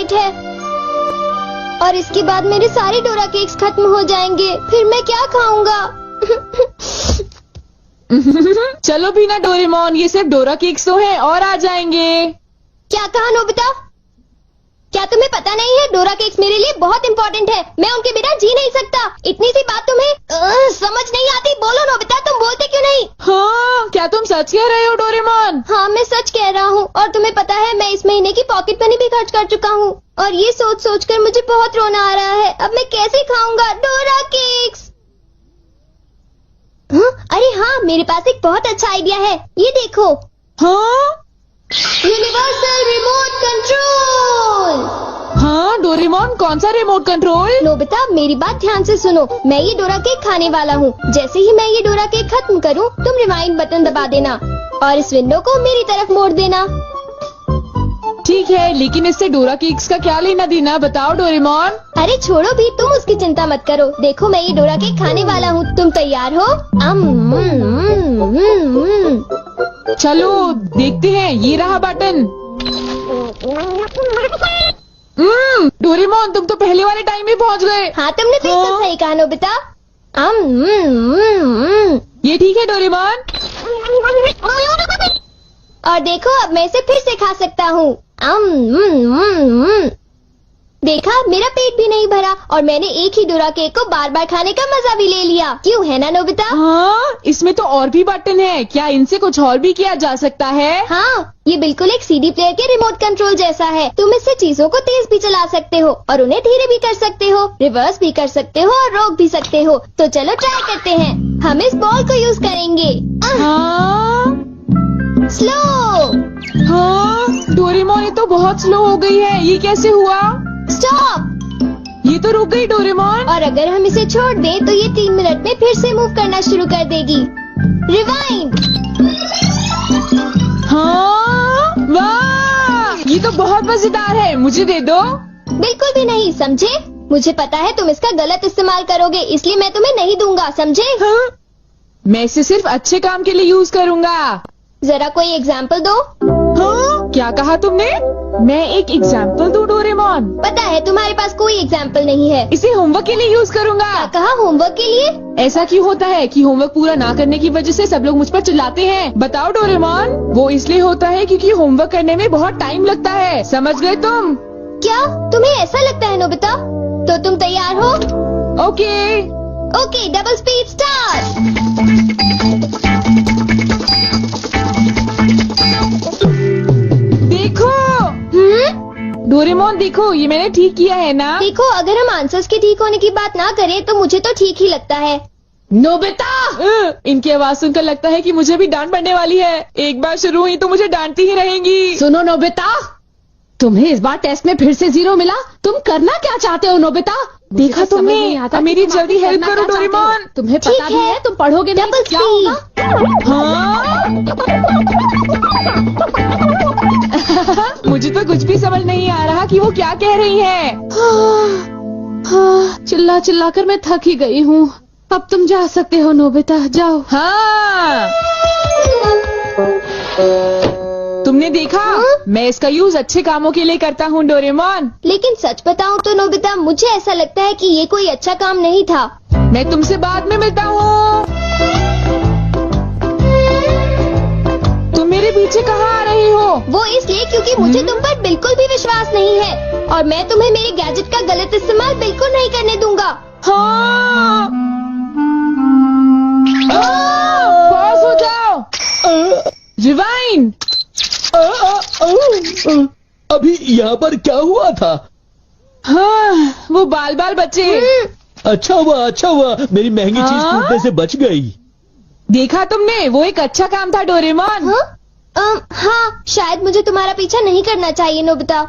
Tight है और इसके बाद मेरे सारे डोरा केक्स खत्म हो जाएंगे। फिर मैं क्या खाऊंगा? चलो भी ना डोरेमोन, ये सिर्फ डोरा केक्स तो हैं और आ जाएंगे। क्या कहा नोबिता? क्या तुम्हें पता नहीं है डोरा केक्स मेरे लिए बहुत इम्पोर्टेंट है। मैं उनके बिना जी नहीं सकता। इतनी सी बात तुम्हें समझ नहीं आती? बोलो नोबिता, तुम बोलते क्यों नहीं? हाँ, क्या तुम सच कह रहे हो डोरेमोन? हाँ, मैं सच कह रहा हूँ। और तुम्हें पता है मैं इस महीने की पॉकेट मनी भी खर्च कर चुका हूँ और ये सोच सोच कर मुझे बहुत रोना आ रहा है। अब मैं कैसे खाऊंगा डोरा केक्स? अरे हाँ, मेरे पास एक बहुत अच्छा आइडिया है। ये देखो। हाँ, यूनिवर्सल रिमोट कंट्रोल। हाँ डोरेमोन, कौन सा रिमोट कंट्रोल? नोबिता, मेरी बात ध्यान से सुनो। मैं ये डोरा केक खाने वाला हूँ। जैसे ही मैं ये डोरा केक खत्म करूँ, तुम रिवाइंड बटन दबा देना और इस विंडो को मेरी तरफ मोड़ देना। ठीक है, लेकिन इससे डोरा केक्स का क्या लेना देना, बताओ डोरेमोन। अरे छोड़ो भी, तुम उसकी चिंता मत करो। देखो, मैं ये डोरा केक खाने वाला हूँ। तुम तैयार हो? चलो देखते हैं, ये रहा बटन। डोरेमोन, तुम तो पहले वाले टाइम में पहुँच गए। हाँ, तुमने बिल्कुल सही कहा नोबिता। ये ठीक है डोरेमोन। और देखो, अब मैं इसे फिर से खा सकता हूँ। देखा, मेरा पेट भी नहीं भरा और मैंने एक ही डोरा केक को बार बार खाने का मजा भी ले लिया। क्यों, है ना नोबिता? हाँ, इसमें तो और भी बटन है। क्या इनसे कुछ और भी किया जा सकता है? हाँ, ये बिल्कुल एक सीडी प्लेयर के रिमोट कंट्रोल जैसा है। तुम इससे चीजों को तेज भी चला सकते हो और उन्हें धीरे भी कर सकते हो, रिवर्स भी कर सकते हो और रोक भी सकते हो। तो चलो ट्राई करते हैं। हम इस बॉल को यूज करेंगे। हाँ, स्लो। हाँ डोरेमोन, ये तो बहुत स्लो हो गई है। ये कैसे हुआ? स्टॉप। ये तो रुक गई डोरेमोन। और अगर हम इसे छोड़ दें तो ये 3 मिनट में फिर से मूव करना शुरू कर देगी। रिवाइंड। हाँ, वाह, ये तो बहुत मजेदार है। मुझे दे दो। बिल्कुल भी नहीं, समझे? मुझे पता है तुम इसका गलत इस्तेमाल करोगे, इसलिए मैं तुम्हें नहीं दूंगा, समझे? हाँ? मैं इसे सिर्फ अच्छे काम के लिए यूज करूँगा। जरा कोई एग्जाम्पल दो। हाँ? क्या कहा तुमने? मैं एक एग्जाम्पल दूं डोरेमोन? पता है तुम्हारे पास कोई एग्जाम्पल नहीं है। इसे होमवर्क के लिए यूज करूँगा। क्या कहा, होमवर्क के लिए? ऐसा क्यों होता है कि होमवर्क पूरा ना करने की वजह से सब लोग मुझ पर चिल्लाते हैं? बताओ डोरेमोन। वो इसलिए होता है क्योंकि होमवर्क करने में बहुत टाइम लगता है। समझ गए तुम? क्या तुम्हें ऐसा लगता है नोबिता? तो तुम तैयार हो? Okay. Okay, double speed start. देखो डोरेमोन, देखो ये मैंने ठीक किया है ना? देखो, अगर हम आंसर्स के ठीक होने की बात ना करें तो मुझे तो ठीक ही लगता है। नोबिता, इनकी आवाज सुनकर लगता है कि मुझे भी डांट पड़ने वाली है। एक बार शुरू हुई तो मुझे डांटती ही रहेंगी। सुनो नोबिता, तुम्हें इस बार टेस्ट में फिर से 0 मिला। तुम करना क्या चाहते हो नोबिता? देखा तुमने? अब मेरी जल्दी हेल्प करो डोरेमोन। तुम्हें पता भी है तुम पढ़ोगे नहीं तो क्या होगा? हाँ? मुझे तो कुछ भी समझ नहीं आ रहा कि वो क्या कह रही है। चिल्ला चिल्ला कर मैं थक ही गई हूँ। अब तुम जा सकते हो नोबिता, जाओ। हाँ, तुमने देखा? मैं इसका यूज अच्छे कामों के लिए करता हूँ डोरेमोन। लेकिन सच बताऊं तो नोबिता, मुझे ऐसा लगता है कि ये कोई अच्छा काम नहीं था। मैं तुमसे बाद में मिलता हूँ। तुम मेरे पीछे कहाँ आ रही हो? वो इसलिए क्योंकि मुझे तुम पर बिल्कुल भी विश्वास नहीं है और मैं तुम्हें मेरे गैजेट का गलत इस्तेमाल बिल्कुल नहीं करने दूंगा। हाँ, पॉज हो जाओ। रिवाइंड। अभी यहाँ पर क्या हुआ था? हाँ, वो बाल बाल बच्चे। अच्छा हुआ, मेरी महंगी चीज टूटने से बच गई। देखा तुमने? वो एक अच्छा काम था डोरेमोन। हाँ, शायद मुझे तुम्हारा पीछा नहीं करना चाहिए नोबिता।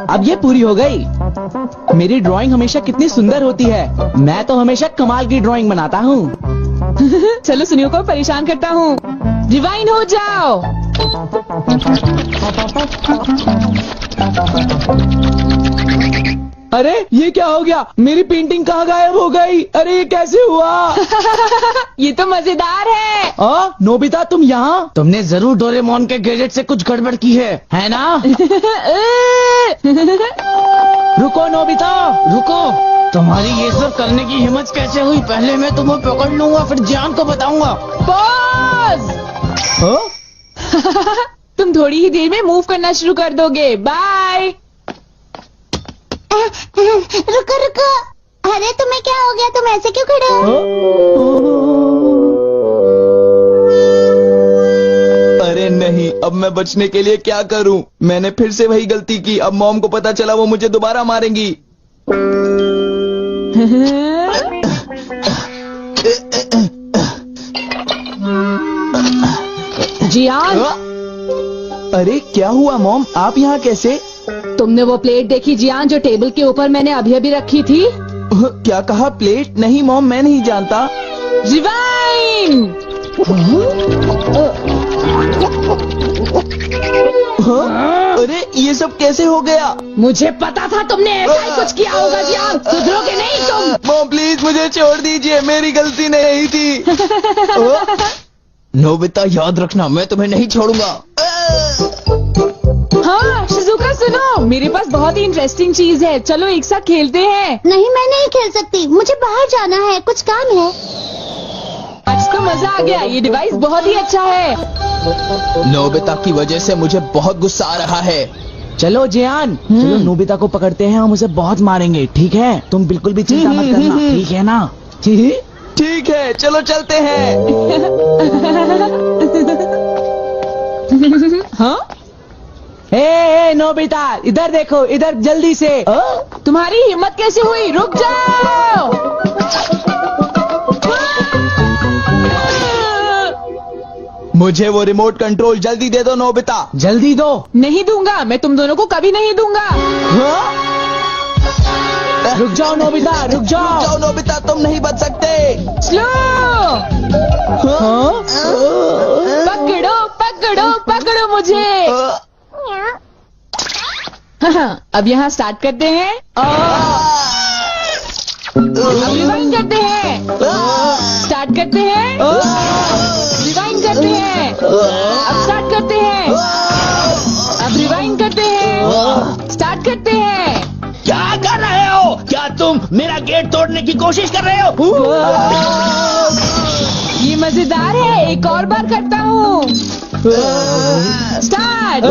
अब ये पूरी हो गई। मेरी ड्राइंग हमेशा कितनी सुंदर होती है। मैं तो हमेशा कमाल की ड्राइंग बनाता हूँ। चलो सुनियो को परेशान करता हूँ। रिवाइंड हो जाओ। अरे ये क्या हो गया? मेरी पेंटिंग कहाँ गायब हो गई? अरे ये कैसे हुआ? ये तो मजेदार है। नोबिता तुम यहाँ? तुमने जरूर डोरेमोन के गैजेट से कुछ गड़बड़ की है ना? रुको नोबिता, रुको। तुम्हारी ये सब करने की हिम्मत कैसे हुई? पहले मैं तुम्हें पकड़ लूंगा, फिर जान को बताऊंगा। पॉज। तुम थोड़ी ही देर में मूव करना शुरू कर दोगे। बाय। रुको रुको, अरे तुम्हें क्या हो गया? तुम ऐसे क्यों खड़े हो? अरे नहीं, अब मैं बचने के लिए क्या करूं? मैंने फिर से वही गलती की। अब मॉम को पता चला, वो मुझे दोबारा मारेंगी। जियान, अरे क्या हुआ मॉम? आप यहाँ कैसे? तुमने वो प्लेट देखी जियान जो टेबल के ऊपर मैंने अभी अभी रखी थी? क्या कहा? प्लेट? नहीं मॉम, मैं नहीं जानता। रिवाइंड। अरे ये सब कैसे हो गया? मुझे पता था तुमने ऐसा ही कुछ किया होगा जियान। सुधरोगे नहीं तुम। मॉम प्लीज मुझे छोड़ दीजिए, मेरी गलती नहीं थी। नोबिता याद रखना, मैं तुम्हें नहीं छोड़ूंगा। हाँ शिजुका सुनो, मेरे पास बहुत ही इंटरेस्टिंग चीज है। चलो एक साथ खेलते हैं। नहीं, मैं नहीं खेल सकती, मुझे बाहर जाना है, कुछ काम है। आज तो मजा आ गया। ये डिवाइस बहुत ही अच्छा है। नोबिता की वजह से मुझे बहुत गुस्सा आ रहा है। चलो जियान, चलो नोबिता को पकड़ते हैं, हम उसे बहुत मारेंगे। ठीक है? तुम बिल्कुल भी चिंता मत करना, ठीक है ना? ठीक है, चलो चलते हैं। हाँ? ए नोबिता, इधर देखो, इधर जल्दी से। तुम्हारी हिम्मत कैसे हुई? रुक जाओ। मुझे वो रिमोट कंट्रोल जल्दी दे दो नोबिता। जल्दी दो। नहीं दूंगा, मैं तुम दोनों को कभी नहीं दूंगा। रुक जाओ नोबिता, रुक जाओ। जाओ नोबिता, तुम नहीं बच सकते। स्लो। पकड़ो पकड़ो पकड़ो मुझे। अब यहाँ स्टार्ट करते हैं। अब रिवाइंड करते हैं। स्टार्ट करते हैं। रिवाइंड करते हैं। अब स्टार्ट करते हैं। अब रिवाइंड करते हैं। स्टार्ट करते हैं। क्या कर रहे हो? क्या तुम मेरा गेट तोड़ने की कोशिश कर रहे हो? ये मजेदार है, एक और बार करता हूँ। स्टार्ट।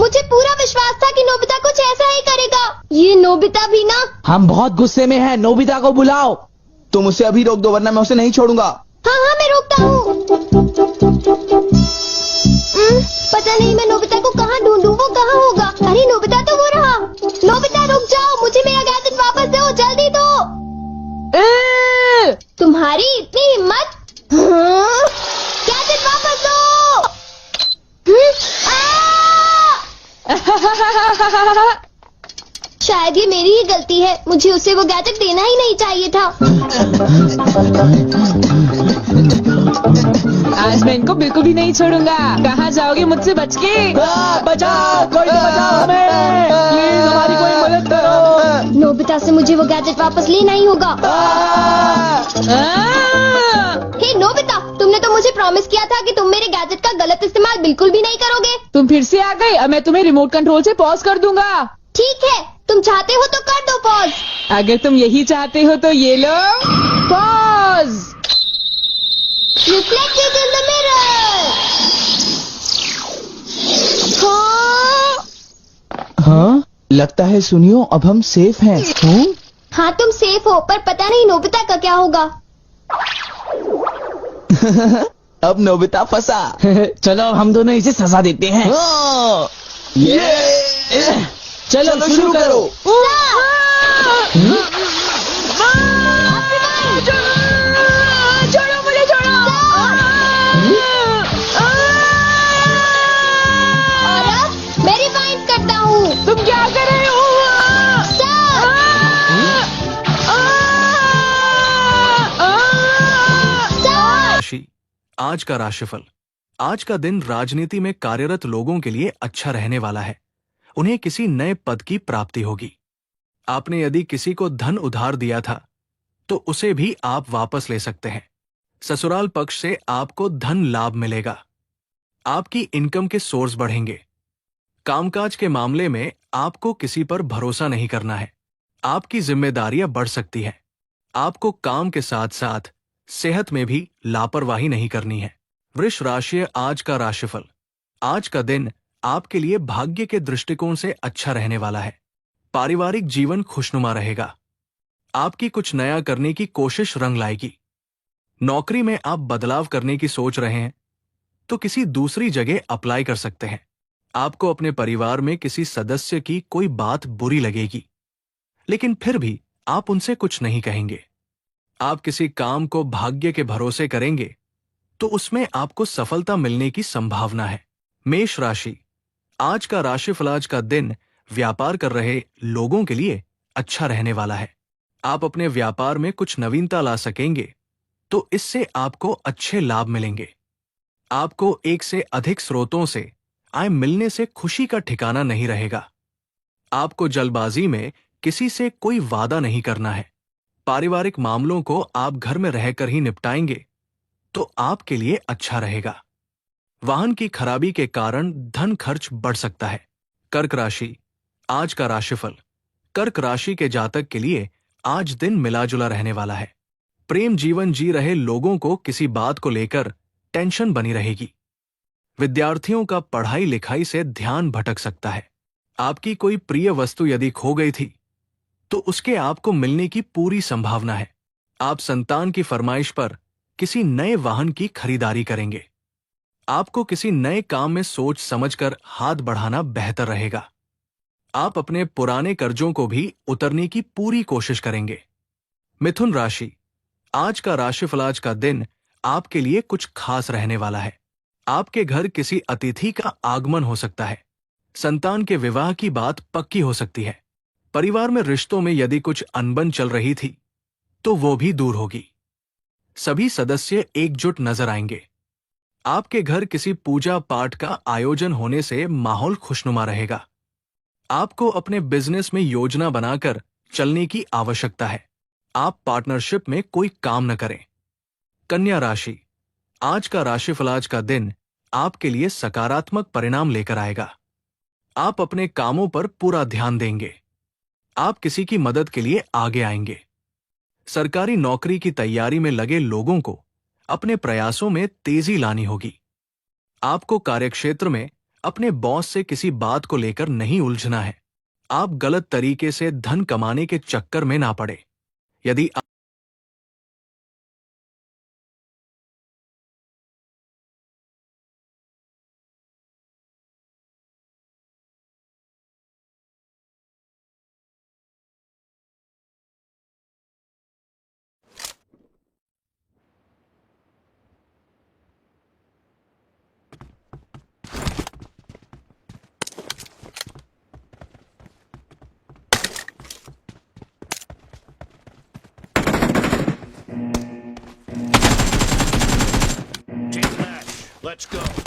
मुझे पूरा विश्वास था कि नोबिता कुछ ऐसा ही करेगा। ये नोबिता भी ना। हम बहुत गुस्से में हैं, नोबिता को बुलाओ। तुम उसे अभी रोक दो, वरना मैं उसे नहीं छोड़ूंगा। हाँ हाँ, मैं रोकता हूँ। पता नहीं मैं नोबिता को कहाँ ढूंढूं, वो कहाँ होगा? अरे नोबिता तो वो रहा। नोबिता रुक जाओ, मुझे मेरा गैजेट वापस दो, जल्दी दो। तुम्हारी इतनी हिम्मत? गैजेट वापस दो। शायद ये मेरी ही गलती है, मुझे उसे वो गैजेट देना ही नहीं चाहिए था। आज मैं इनको बिल्कुल भी नहीं छोड़ूंगा। कहाँ जाओगे मुझसे बच के? बचाओ, कोई तो बचाओ हमें। प्लीज हमारी कोई मदद करो। नोबिता से मुझे वो गैजेट वापस लेना ही होगा। हे नोबिता, तुमने तो मुझे प्रॉमिस किया था कि तुम मेरे गैजेट का गलत इस्तेमाल बिल्कुल भी नहीं करोगे। तुम फिर से आ गए। अब मैं तुम्हें रिमोट कंट्रोल से पॉज कर दूंगा। ठीक है, तुम चाहते हो तो कर दो पॉज। अगर तुम यही चाहते हो तो ये लो pause. Reflected in the mirror. हाँ, लगता है सुनियो, अब हम सेफ हैं। हाँ तुम सेफ हो, पर पता नहीं नोबिता का क्या होगा। अब नोबिता फंसा। चलो हम दोनों इसे सजा देते हैं। चलो शुरू करो। छोड़ो मुझे, छोड़ो। और अब मैं रिवाइंड करता हूँ। तुम क्या आज का राशिफल। आज का दिन राजनीति में कार्यरत लोगों के लिए अच्छा रहने वाला है। उन्हें किसी नए पद की प्राप्ति होगी। आपने यदि किसी को धन उधार दिया था तो उसे भी आप वापस ले सकते हैं। ससुराल पक्ष से आपको धन लाभ मिलेगा। आपकी इनकम के सोर्स बढ़ेंगे। कामकाज के मामले में आपको किसी पर भरोसा नहीं करना है। आपकी जिम्मेदारियां बढ़ सकती हैं। आपको काम के साथ साथ सेहत में भी लापरवाही नहीं करनी है। वृष राशि आज का राशिफल। आज का दिन आपके लिए भाग्य के दृष्टिकोण से अच्छा रहने वाला है। पारिवारिक जीवन खुशनुमा रहेगा। आपकी कुछ नया करने की कोशिश रंग लाएगी। नौकरी में आप बदलाव करने की सोच रहे हैं तो किसी दूसरी जगह अप्लाई कर सकते हैं। आपको अपने परिवार में किसी सदस्य की कोई बात बुरी लगेगी, लेकिन फिर भी आप उनसे कुछ नहीं कहेंगे। आप किसी काम को भाग्य के भरोसे करेंगे तो उसमें आपको सफलता मिलने की संभावना है। मेष राशि। आज का राशिफल। आज का दिन व्यापार कर रहे लोगों के लिए अच्छा रहने वाला है। आप अपने व्यापार में कुछ नवीनता ला सकेंगे तो इससे आपको अच्छे लाभ मिलेंगे। आपको एक से अधिक स्रोतों से आय मिलने से खुशी का ठिकाना नहीं रहेगा। आपको जल्दबाजी में किसी से कोई वादा नहीं करना है। पारिवारिक मामलों को आप घर में रहकर ही निपटाएंगे तो आपके लिए अच्छा रहेगा। वाहन की खराबी के कारण धन खर्च बढ़ सकता है। कर्क राशि। आज का राशिफल। कर्क राशि के जातक के लिए आज दिन मिलाजुला रहने वाला है। प्रेम जीवन जी रहे लोगों को किसी बात को लेकर टेंशन बनी रहेगी। विद्यार्थियों का पढ़ाई लिखाई से ध्यान भटक सकता है। आपकी कोई प्रिय वस्तु यदि खो गई थी तो उसके आपको मिलने की पूरी संभावना है। आप संतान की फरमाइश पर किसी नए वाहन की खरीदारी करेंगे। आपको किसी नए काम में सोच समझकर हाथ बढ़ाना बेहतर रहेगा। आप अपने पुराने कर्जों को भी उतरने की पूरी कोशिश करेंगे। मिथुन राशि। आज का राशिफल। आज का दिन आपके लिए कुछ खास रहने वाला है। आपके घर किसी अतिथि का आगमन हो सकता है। संतान के विवाह की बात पक्की हो सकती है। परिवार में रिश्तों में यदि कुछ अनबन चल रही थी तो वो भी दूर होगी। सभी सदस्य एकजुट नजर आएंगे। आपके घर किसी पूजा पाठ का आयोजन होने से माहौल खुशनुमा रहेगा। आपको अपने बिजनेस में योजना बनाकर चलने की आवश्यकता है। आप पार्टनरशिप में कोई काम न करें। कन्या राशि। आज का राशिफल। आज का दिन आपके लिए सकारात्मक परिणाम लेकर आएगा। आप अपने कामों पर पूरा ध्यान देंगे। आप किसी की मदद के लिए आगे आएंगे। सरकारी नौकरी की तैयारी में लगे लोगों को अपने प्रयासों में तेजी लानी होगी। आपको कार्यक्षेत्र में अपने बॉस से किसी बात को लेकर नहीं उलझना है। आप गलत तरीके से धन कमाने के चक्कर में ना पड़े। यदि Team match, let's go.